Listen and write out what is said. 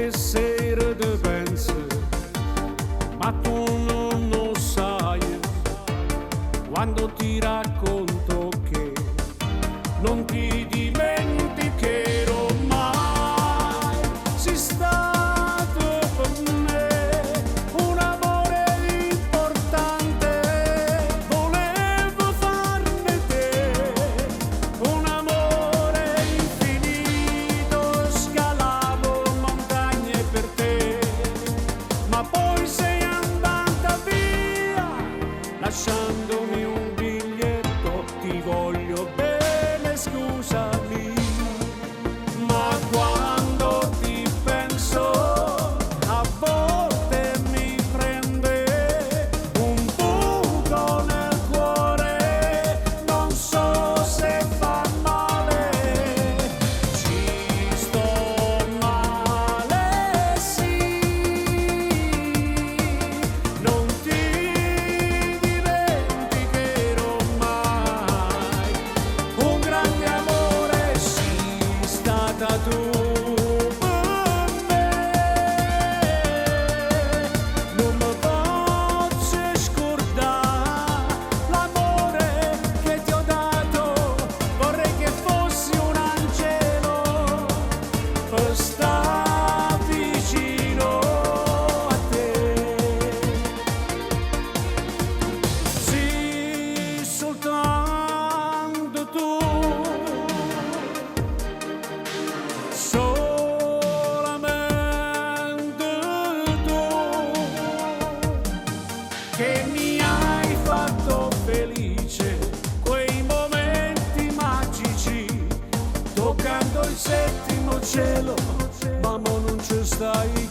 tutte sere te penso, ma tu non lo sai, quando ti racconto che non ti dimenticherò mai. Sei stato per me un amore importante, volevo farne te un amore infinito, scalavo montagne per te, ma poi sei andata via lasciandomi un biglietto, ti voglio bene, scusami, ma quando ti penso a volte mi prende un buco nel cuore, non so se fa male, ci sto male, sì, non ti dimenticherò mai, un grande amore sei stata tu per me, non mi posso scordare l'amore che ti ho dato, vorrei che fossi un angelo per stare vicino a te. Sì, soltanto tu, solamente tu, che mi hai fatto felice, quei momenti magici, toccando il settimo cielo, ma mo non ci stai